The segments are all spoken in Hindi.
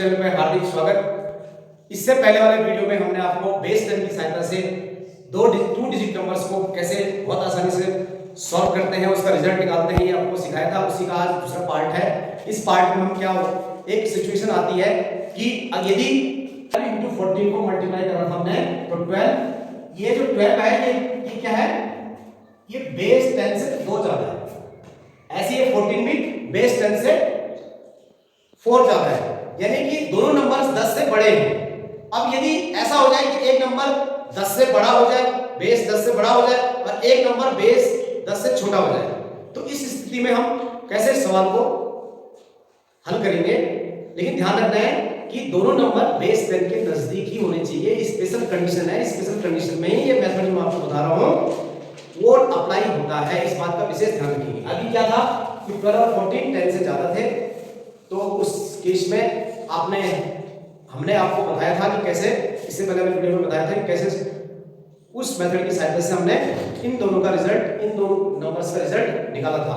चैनल में हार्दिक स्वागत। इससे पहले वाले वीडियो में हमने आपको बेस 10 की सहायता से टू डिजिट नंबर्स को कैसे बहुत आसानी से सॉल्व करते हैं, उसका रिजल्ट निकालते हैं, ये आपको सिखाया था। उसी का आज दूसरा पार्ट है। इस पार्ट में हम क्या एक सिचुएशन आती है कि यदि 12 into 14 को मल्टीप्लाई करना था हमने तो 12, ये जो 12 है ये क्या है, ये बेस 10 से 2 ज्यादा है। ऐसे ये 14 भी बेस 10 से 4 ज्यादा है, यानी कि दोनों नंबर 10 से बड़े हैं। अब यदि ऐसा हो जाए कि एक नंबर 10 से बड़ा हो जाए, बेस 10 से बड़ा हो जाए, और एक नंबर बेस 10 से छोटा हो जाए, तो इस स्थिति में हम कैसे सवाल को हल करेंगे। लेकिन ध्यान रखना है कि दोनों नंबर बेस 10 के नजदीक ही होने चाहिए। स्पेशल कंडीशन है, स्पेशल कंडीशन में ही ये मेथड मैं आपको बता रहा हूं वो अप्लाई होता है। इस बात का विशेष ध्यान रखिए। अभी क्या था कि 12 और 14 10 से ज्यादा थे, तो उस केस में हमने आपको बताया था कि कैसे, इससे पहले मैंने वीडियो में बताया था कि कैसे उस मेथड की सहायता से हमने इन दोनों नंबर्स का रिजल्ट निकाला था।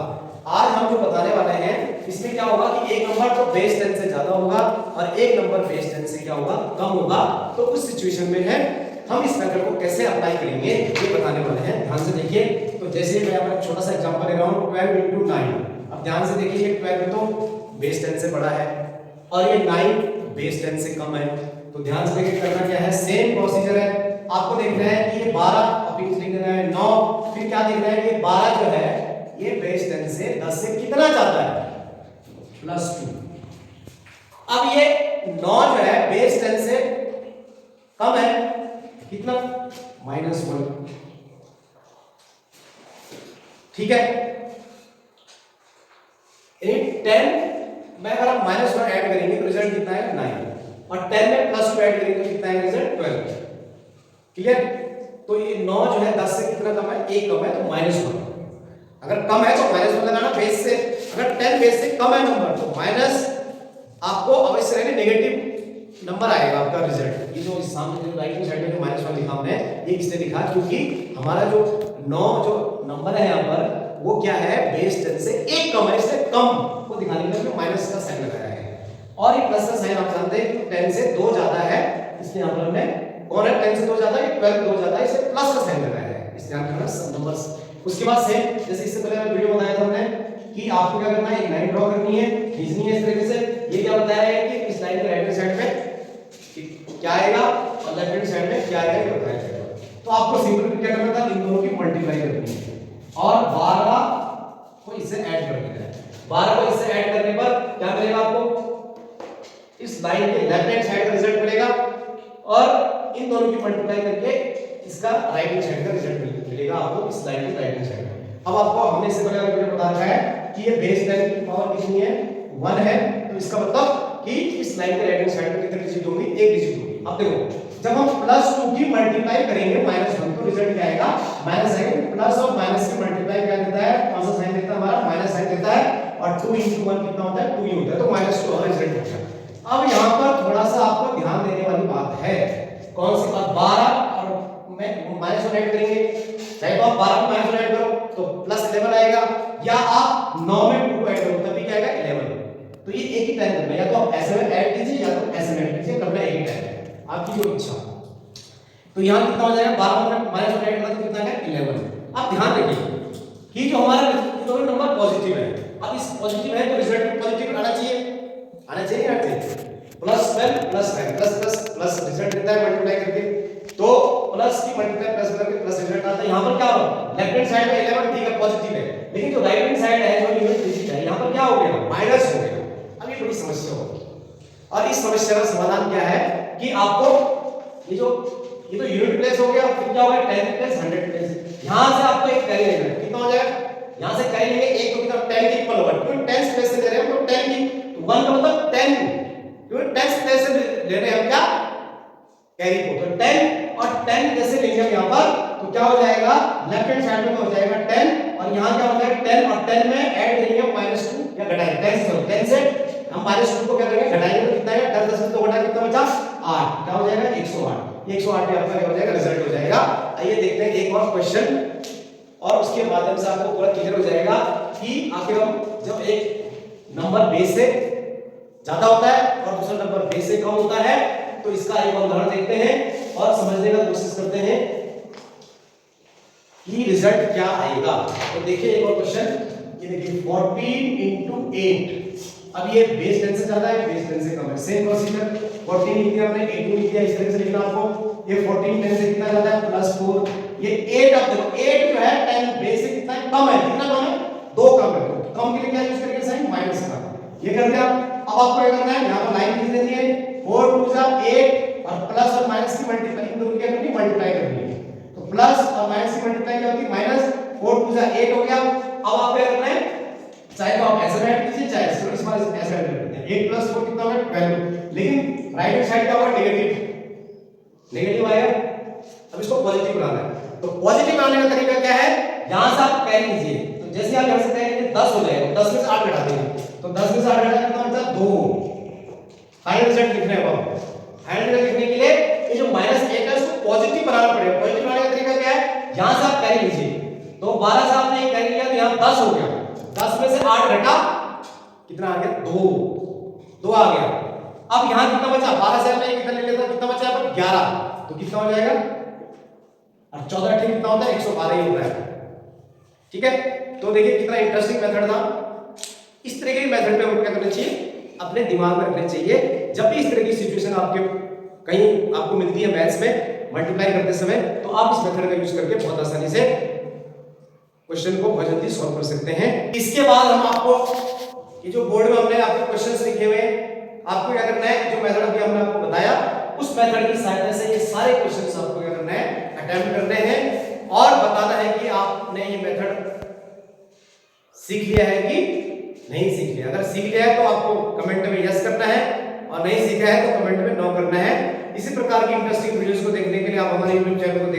आज हम जो बताने वाले हैं इसमें क्या होगा कि एक नंबर तो बेस 10 से ज्यादा होगा और एक नंबर बेस 10 से क्या होगा, कम होगा। तो उस सिचुएशन में है हम इस मेथड को कैसे अप्लाई करेंगे ये बताने वाले हैं। ध्यान से देखिए। तो जैसे मैं यहाँ पर छोटा सा एग्जांपल ले रहा हूँ, 12 into 9। अब ध्यान से देखिए, 12 तो बेस 10 से बड़ा है और ये 9 बेस 10 से कम है। तो ध्यान से देखिए करना क्या है, सेम प्रोसीजर है। आपको देखना है कि ये 12 और फिर लिख देना है 9, फिर क्या देखना है कि 12 जो है ये बेस 10 से 10 से कितना ज्यादा है, +2। अब ये 9 जो है बेस 10 से कम है, कितना, -1। ठीक है, 10 में अगर आप -1 ऐड करेंगे तो रिजल्ट कितना है, 9, और 10 में +2 ऐड करेंगे तो कितना है रिजल्ट, 12। क्लियर। तो ये 9 जो है 10 से कितना कम है, 1 कम है, तो -1। अगर कम है तो -1 लगाना बेस से। अगर 10 बेस से कम है नंबर तो माइनस आपको अवश्य रहने नेगेटिव नंबर आएगा आपका रिजल्ट। ये जो सामने जो राइट हैंड साइड में जो -1 लिखा हमने, ये इसलिए लिखा क्योंकि हमारा जो 9 जो नंबर है यहाँ पर वो क्या है, बेस 10 से 1 कम है, इसलिए कम को दिखाने के लिए माइनस का साइन लगाया है। और ये प्लस का साइन आप जानते हैं कि 10 से 2 ज्यादा है, इसलिए यहाँ पर हमने कौन है 10 से 2 ज्यादा है, 12 2 ज्यादा है, इसे प्लस का साइन लगाया है। इस ध्यान रखना सब नंबर्स। उसके बाद सेम जैसे इससे पहले मैं वीडियो बनाया था हमने कि आपको क्या करना है, एक लाइन ड्रॉ करनी है, खींचनी है इस तरीके से। ये क्या बताया है कि इस लाइन के राइट हैंड साइड में क्या आएगा और लेफ्ट हैंड साइड में क्या आएगा ये बताया जाएगा। तो आपको सिंपल क्या करना था, इन दोनों की मल्टीप्लाई करनी है और 12 को इससे ऐड कर देना है। 12 को इससे ऐड करने पर क्या मिलेगा आपको, इस लाइन के लेफ्ट हैंड साइड का रिजल्ट मिलेगा और इन दोनों की मल्टीप्लाई करके इसका राइट हैंड साइड का रिजल्ट मिलेगा आपको इस लाइन के राइट हैंड साइड में। अब आपको हमने इससे पहले वीडियो बता रखा है कि ये बेस 10 की पावर कितनी है, 1 है। तो इसका मतलब कि इस लाइन के राइट हैंड साइड में कितनी डिजिट होंगी, 1 डिजिट होगी। अब देखो जब हम +2 की मल्टीप्लाई करेंगे -1 तो रिजल्ट क्या आएगा, माइनस आएगा। प्लस और माइनस की मल्टीप्लाई क्या देता है, कौन सा साइन देता है, हमारा माइनस साइन देता है, और 2 into 1 कितना होता है, 2 ही होता है, तो -2 हमारा रिजल्ट हो गया। अब यहाँ पर थोड़ा सा आपको ध्यान देने वाली बात है, कौन सी बात, 12 और में -1 ऐड करेंगे, चाहे तो आप 12 में -1 ऐड करो तो +11 आएगा, या आप 9 में 2 ऐड करो तभी क्या आएगा, 11। तो ये एक ही टाइम करना है, या तो आप ऐसे में ऐड कीजिए या तो ऐसे में ऐड कीजिए, करना एक ही टाइम है, आपकी जो इच्छा। तो यहाँ कितना हो जाएगा, 12 में -1 ऐड करना तो कितना है, 11। अब ध्यान रखिए कि जो हमारा दोनों नंबर पॉजिटिव है, अब इस पॉजिटिव है तो रिजल्ट में पॉजिटिव आना चाहिए, आना चाहिए, आना चाहिए। +12 +9 प्लस रिजल्ट देता है मल्टीप्लाई करके, तो प्लस की मल्टीप्लाई प्लस करके प्लस रिजल्ट आता है। यहाँ पर क्या होगा, लेफ्ट हैंड साइड में 11 ठीक है पॉजिटिव है, लेकिन जो राइट हैंड साइड है जो यूनिट डिजिट है यहाँ पर क्या हो गया, माइनस हो गया। अब ये बड़ी समस्या होगी, और इस समस्या का समाधान क्या है कि आपको ये तो यूनिट प्लेस हो गया, फिर क्या होगा 10 प्लस 100 प्लस, यहां से आपको एक कैरी लेना है, कितना हो जाएगा, यहां से कैरी लेंगे, एक तो कितना 10 की इक्वल होगा, क्योंकि 10 प्लेस से ले रहे हैं तो 10 की, तो 1 का मतलब 10, क्योंकि 10 प्लेस से ले रहे हैं हम क्या, कैरी को, तो 10 और 10 जैसे लेंगे हम यहां पर तो क्या हो जाएगा, लेफ्ट हैंड साइड में तो हो जाएगा 10 और यहां क्या हो जाएगा 10 और 10 में ऐड करेंगे -2 या घटाएंगे 10 से हम -2 को क्या करेंगे, घटाएंगे तो कितना आएगा, 10 में 2 घटा कितना बचा, 8, क्या हो जाएगा 108। 108 पे आपका क्या हो जाएगा, रिजल्ट हो जाएगा। आइए देखते हैं एक और क्वेश्चन, और उसके माध्यम से आपको पूरा क्लियर हो जाएगा कि आखिर हम जब एक नंबर बेस से ज्यादा होता है और दूसरा नंबर बेस से कम होता है। तो इसका एक उदाहरण देखते हैं और समझने का कोशिश करते हैं कि रिजल्ट क्या आएगा। तो देखिए एक और क्वेश्चन, ये देखिए 14 into 8। अब ये बेस 10 से ज्यादा है, बेस 10 से कम है, सेम प्रोसीजर। 14 लिख दिया हमने, 18 लिख दिया, इस तरह से लिखना आपको। ये 14 10 से कितना ज्यादा है, +4। ये 8, अब देखो 8 जो है 10 बेस से कितना कम है, कितना कम है, 2 कम है। तो कम के लिए क्या यूज करेंगे, साइन माइनस का। ये कर दिया। अब आपको क्या करना है, यहां पर लाइन लिख देनी है, 4 2 8 और प्लस और माइनस की मल्टीप्लाई, इन दोनों की क्या करनी है, मल्टीप्लाई करनी है। तो प्लस और माइनस की मल्टीप्लाई क्या होती है, माइनस। 4 2 8 हो गया। अब आप क्या करना है, चाहे तो आप ऐसे ऐड कीजिए, चाहे इस बार ऐसे ऐड करते हैं। 8 + 4 कितना होगा, 12। लेकिन राइट हैंड साइड क्या होगा, नेगेटिव आएगा। अब इसको पॉजिटिव बनाना है। तो पॉजिटिव बनाने का तरीका क्या है, यहां से आप कैरी लीजिए। तो जैसे आप यहां से कैरी लीजिए 10 हो जाएगा, 10 में से 8 घटा देंगे। तो 10 में से 8 घटा कितना बचा, 2। फाइनल रिजल्ट लिखने हैं अब। फाइनल रिजल्ट लिखने के लिए ये जो -1 है उसको पॉजिटिव बनाना पड़ेगा। पॉजिटिव बनाने का तरीका क्या है, यहां से आप कैरी लीजिए। तो 12 से आपने ये कैरी लिया तो यहां 10 हो गया। 10 में से 8 घटा कितना आ गया, 2 आ गया। अब यहां कितना बचा, 12 से हमने कितना ले लेता, कितना बचा पर 11। तो कितना हो जाएगा, और 14 ठीक कितना होता है, 112 ही होता है। ठीक है, तो देखिए कितना इंटरेस्टिंग मेथड था। इस तरह के मेथड पे हमको क्या करना चाहिए, अपने दिमाग में रखना चाहिए। जब भी इस तरह की सिचुएशन आपके कहीं आपको मिलती है मैथ्स में मल्टीप्लाई करते समय, तो आप इस मेथड का यूज करके बहुत आसानी से क्वेश्चन को बहुत जल्दी सॉल्व कर सकते हैं। इसके बाद हम आपको ये जो बोर्ड में हमने आपको क्वेश्चंस लिखे हुए हैं, आपको क्या करना है, जो मेथड अभी हमने आपको बताया उस मेथड की सहायता से ये सारे क्वेश्चंस आपको क्या करना है, अटेम्प्ट करने हैं और बताना है कि आपने ये मेथड सीख लिया है कि नहीं सीख लिया। अगर सीख लिया है तो आपको कमेंट में यस करना है और नहीं सीखा है तो कमेंट में नो करना है। इसी प्रकार की इंटरेस्टिंग वीडियोस को देखने के लिए आप हमारे YouTube चैनल को